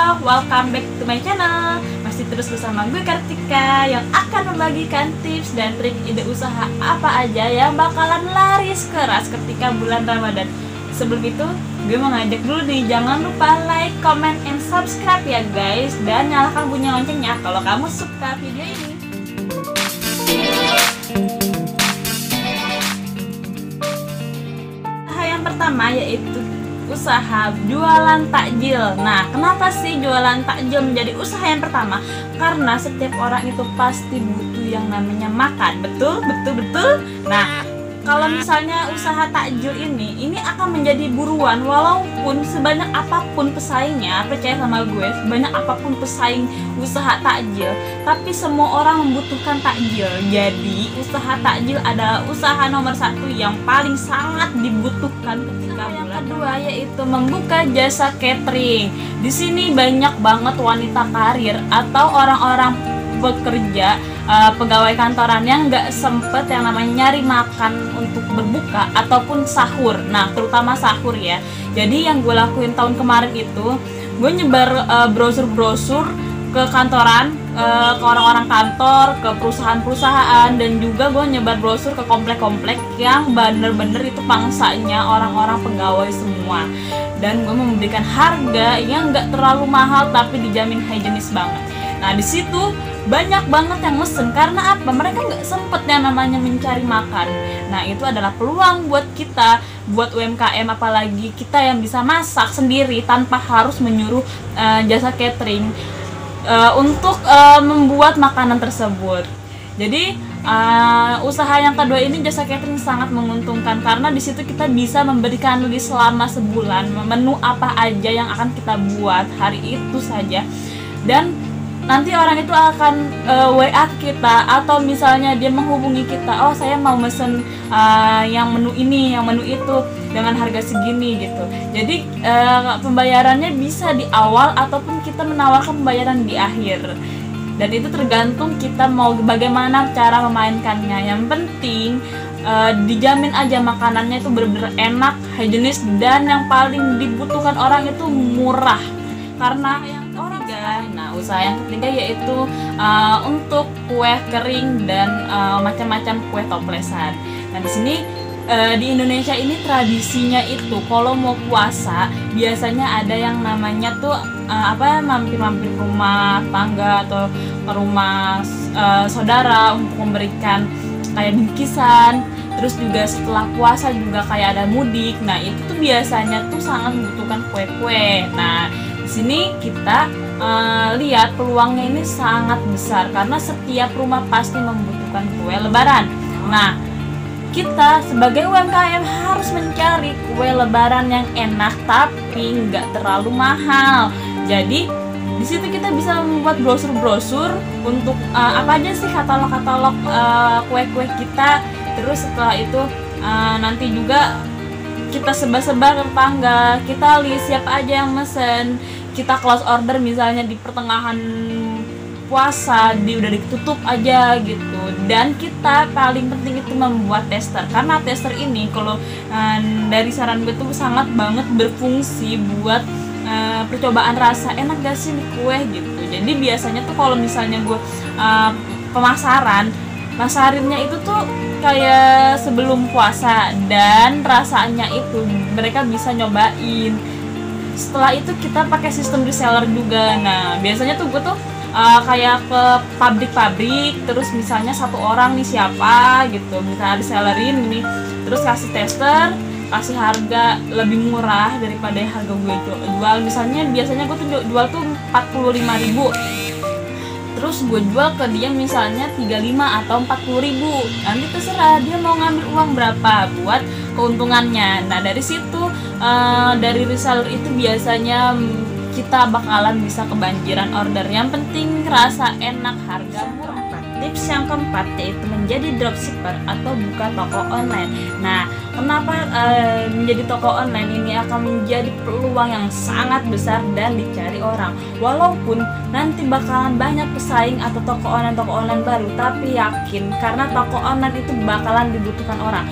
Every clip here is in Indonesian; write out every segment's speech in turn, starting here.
Halo, welcome back to my channel. Masih terus bersama gue Kartika yang akan membagikan tips dan trik ide usaha apa aja yang bakalan laris keras ketika bulan Ramadan. Sebelum itu, gue mau ngajak dulu nih, jangan lupa like, comment, and subscribe ya guys. Dan nyalakan bunyi loncengnya kalau kamu suka video ini. Yang pertama yaitu usaha jualan takjil. Nah, kenapa sih jualan takjil menjadi usaha yang pertama? Karena setiap orang itu pasti butuh yang namanya makan. Betul? Nah, kalau misalnya usaha takjil ini akan menjadi buruan walaupun sebanyak apapun pesaingnya. Percaya sama gue, sebanyak apapun pesaing usaha takjil, tapi semua orang membutuhkan takjil. Jadi usaha takjil adalah usaha nomor satu yang paling sangat dibutuhkan ketika bulan. Yang kedua yaitu membuka jasa catering. Di sini banyak banget wanita karir atau orang-orang bekerja, pegawai kantoran yang nggak sempet yang namanya nyari makan untuk berbuka ataupun sahur. Nah, terutama sahur ya. Jadi yang gue lakuin tahun kemarin itu, gue nyebar brosur-brosur ke kantoran, ke orang-orang kantor, ke perusahaan-perusahaan, dan juga gue nyebar brosur ke komplek-komplek yang bener-bener itu pangsanya orang-orang pegawai semua. Dan gue memberikan harga yang nggak terlalu mahal tapi dijamin higienis banget. Nah, di situ banyak banget yang mesen. Karena apa? Mereka nggak sempet yang namanya mencari makan. Nah, itu adalah peluang buat kita, buat UMKM, apalagi kita yang bisa masak sendiri tanpa harus menyuruh jasa catering untuk membuat makanan tersebut. Jadi usaha yang kedua ini, jasa catering, sangat menguntungkan karena di situ kita bisa memberikan list selama sebulan menu apa aja yang akan kita buat hari itu saja, dan nanti orang itu akan WA kita atau misalnya dia menghubungi kita, oh saya mau mesen yang menu ini, yang menu itu dengan harga segini gitu. Jadi pembayarannya bisa di awal ataupun kita menawarkan pembayaran di akhir. Dan itu tergantung kita mau bagaimana cara memainkannya. Yang penting dijamin aja makanannya itu benar-benar enak, higienis, dan yang paling dibutuhkan orang itu murah. Karena yang ketiga, nah usaha yang ketiga yaitu untuk kue kering dan macam-macam kue toplesan. Nah, di sini di Indonesia ini tradisinya itu kalau mau puasa biasanya ada yang namanya tuh mampir-mampir rumah tangga atau ke rumah saudara untuk memberikan kayak bingkisan. Terus juga setelah puasa juga kayak ada mudik. Nah, itu tuh biasanya tuh sangat membutuhkan kue-kue. Nah, di sini kita lihat peluangnya ini sangat besar karena setiap rumah pasti membutuhkan kue lebaran. Nah, kita sebagai UMKM harus mencari kue lebaran yang enak tapi nggak terlalu mahal. Jadi di situ kita bisa membuat brosur-brosur untuk apa aja sih katalog-katalog kue-kue kita. Terus setelah itu nanti juga kita sebar-sebar ke tetangga, kita list siapa aja yang mesen, kita close order misalnya di pertengahan puasa, udah ditutup aja gitu. Dan kita paling penting itu membuat tester, karena tester ini kalau dari saran gue tuh sangat banget berfungsi buat percobaan rasa, enak gak sih nih kue gitu. Jadi biasanya tuh kalau misalnya gue masarinnya itu tuh kayak sebelum puasa, dan rasanya itu mereka bisa nyobain. Setelah itu kita pakai sistem reseller juga. Nah, biasanya tuh gue tuh kayak ke pabrik-pabrik, terus misalnya satu orang nih siapa gitu, misalnya resellerin ini, terus kasih tester, kasih harga lebih murah daripada harga gue jual. Misalnya biasanya gue tuh jual tuh 45.000, terus gue jual ke dia misalnya 35 atau 40.000. Nanti terserah dia mau ngambil uang berapa buat keuntungannya. Nah, dari situ dari reseller itu biasanya kita bakalan bisa kebanjiran order. Yang penting rasa enak, harga murah. Tips yang keempat yaitu menjadi dropshipper atau buka toko online. Nah, kenapa menjadi toko online ini akan menjadi peluang yang sangat besar dan dicari orang. Walaupun nanti bakalan banyak pesaing atau toko online baru, tapi yakin karena toko online itu bakalan dibutuhkan orang.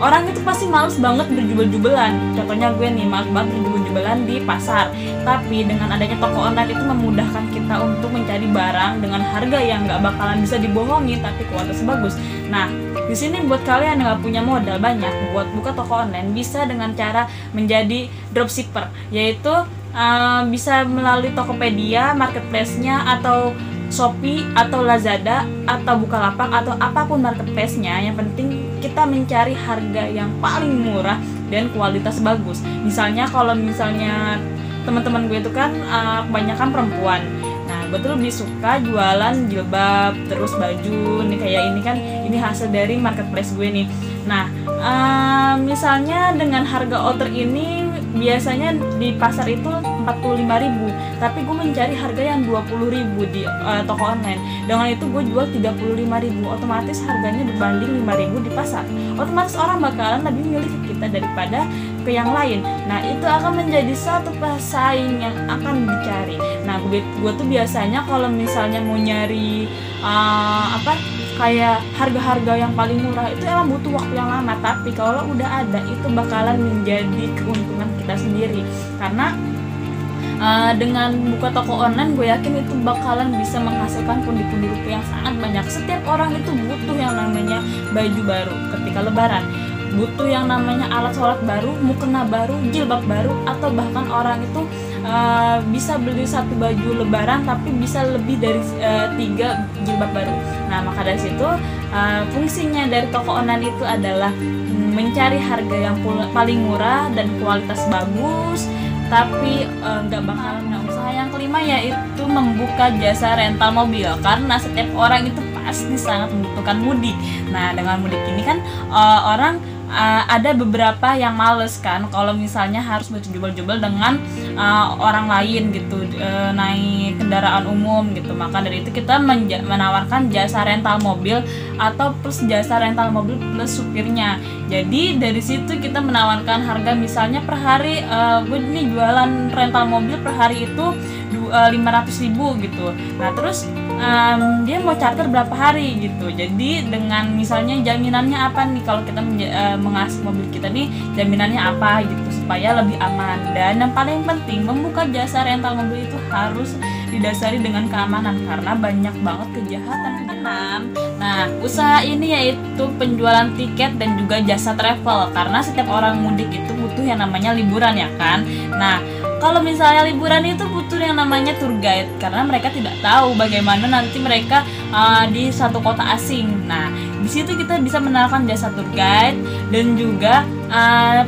orang itu pasti males banget berjubel-jubelan. Contohnya gue nih, males banget berjubel-jubelan di pasar. Tapi dengan adanya toko online itu memudahkan kita untuk mencari barang dengan harga yang nggak bakalan bisa dibohongi, tapi kualitas bagus. Nah, di sini buat kalian yang nggak punya modal banyak buat buka toko online, bisa dengan cara menjadi dropshipper, yaitu bisa melalui Tokopedia, marketplace-nya, atau Shopee, atau Lazada, atau Bukalapak, atau apapun marketplace-nya. Yang penting kita mencari harga yang paling murah dan kualitas bagus. Misalnya kalau misalnya teman-teman gue itu kan kebanyakan perempuan. Nah, gue tuh lebih suka jualan jilbab, terus baju nih kayak ini kan, ini hasil dari marketplace gue nih. Nah, misalnya dengan harga outer ini biasanya di pasar itu 45.000, tapi gue mencari harga yang 20.000 di toko online. Dengan itu gue jual 35.000, otomatis harganya berbanding 5.000 di pasar. Otomatis orang bakalan lebih milih ke kita daripada ke yang lain. Nah, itu akan menjadi satu pesaing yang akan dicari. Nah, gue tuh biasanya kalau misalnya mau nyari kayak harga-harga yang paling murah itu emang butuh waktu yang lama, tapi kalau udah ada itu bakalan menjadi keuntungan kita sendiri. Karena dengan buka toko online, gue yakin itu bakalan bisa menghasilkan pundi-pundi rupiah yang sangat banyak. Setiap orang itu butuh yang namanya baju baru ketika lebaran, butuh yang namanya alat sholat baru, mukena baru, jilbab baru, atau bahkan orang itu bisa beli satu baju lebaran tapi bisa lebih dari 3 jilbab baru. Nah, maka dari situ fungsinya dari toko online itu adalah mencari harga yang paling murah dan kualitas bagus, tapi nggak bakalan usaha. Yang kelima yaitu membuka jasa rental mobil, karena setiap orang itu pasti sangat membutuhkan mudik. Nah, dengan mudik ini kan orang ada beberapa yang males kan kalau misalnya harus berjubel-jubel dengan orang lain gitu, naik kendaraan umum gitu. Maka dari itu kita menawarkan jasa rental mobil atau plus jasa rental mobil plus supirnya. Jadi dari situ kita menawarkan harga, misalnya per hari gue ini jualan rental mobil per hari itu 500.000 gitu. Nah, terus dia mau charter berapa hari gitu. Jadi dengan misalnya jaminannya apa nih, kalau kita mengasih mobil kita nih jaminannya apa gitu supaya lebih aman. Dan yang paling penting, membuka jasa rental mobil itu harus didasari dengan keamanan karena banyak banget kejahatan. Nah, usaha ini yaitu penjualan tiket dan juga jasa travel, karena setiap orang mudik itu butuh yang namanya liburan ya kan. Nah, kalau misalnya liburan itu butuh yang namanya tour guide, karena mereka tidak tahu bagaimana nanti mereka di satu kota asing. Nah, di situ kita bisa menawarkan jasa tour guide dan juga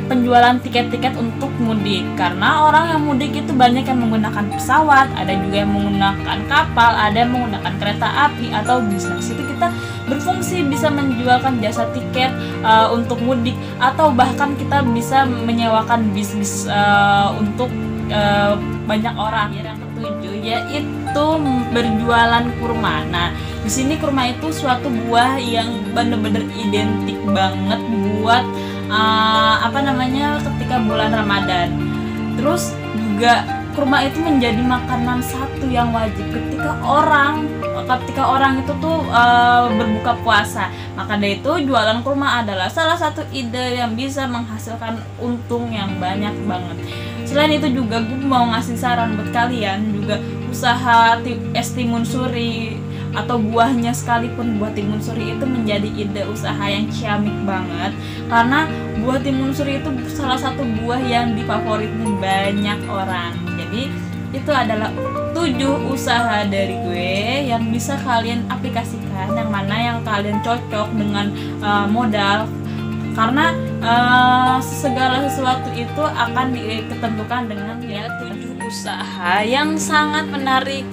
penjualan tiket-tiket untuk mudik, karena orang yang mudik itu banyak yang menggunakan pesawat, ada juga yang menggunakan kapal, ada yang menggunakan kereta api atau bis. Nah, situ kita berfungsi bisa menjualkan jasa tiket untuk mudik, atau bahkan kita bisa menyewakan bis-bis untuk banyak orang. Yang ketujuh yaitu berjualan kurma. Nah, di sini kurma itu suatu buah yang bener-bener identik banget buat ketika bulan Ramadan. Terus juga kurma itu menjadi makanan satu yang wajib ketika orang itu tuh berbuka puasa. Maka dari itu jualan kurma adalah salah satu ide yang bisa menghasilkan untung yang banyak banget. Selain itu juga gue mau ngasih saran buat kalian juga, usaha es timun suri atau buahnya sekalipun, buah timun suri itu menjadi ide usaha yang ciamik banget, karena buah timun suri itu salah satu buah yang difavoritin banyak orang. Jadi itu adalah 7 usaha dari gue yang bisa kalian aplikasikan, yang mana yang kalian cocok dengan modal, karena segala sesuatu itu akan ditentukan dengan 7 usaha yang sangat menarik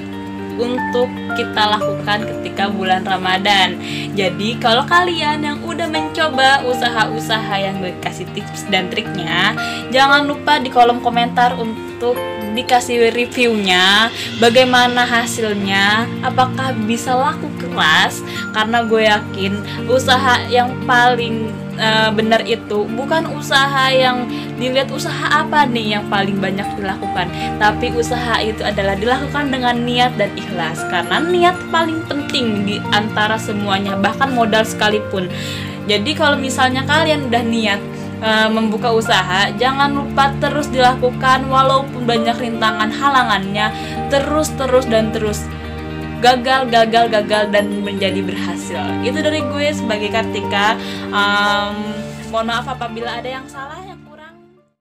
untuk kita lakukan ketika bulan Ramadan. Jadi kalau kalian yang udah mencoba usaha-usaha yang gue kasih tips dan triknya, jangan lupa di kolom komentar untuk dikasih reviewnya, bagaimana hasilnya, apakah bisa laku keras. Karena gue yakin usaha yang paling benar itu bukan usaha yang dilihat usaha apa nih yang paling banyak dilakukan, tapi usaha itu adalah dilakukan dengan niat dan ikhlas, karena niat paling penting di antara semuanya, bahkan modal sekalipun. Jadi kalau misalnya kalian udah niat membuka usaha, jangan lupa terus dilakukan walaupun banyak rintangan halangannya, terus gagal dan menjadi berhasil. Itu dari gue sebagai Kartika. Mohon maaf apabila ada yang salah.